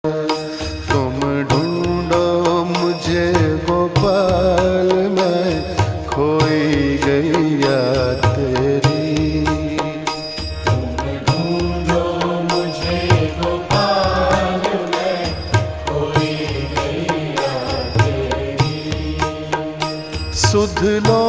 तुम ढूंढो मुझे गोपाल, मैं खोई गैया तेरी। तुम ढूंढो मुझे गोपाल, मैं खोई गैया तेरी। सुध लो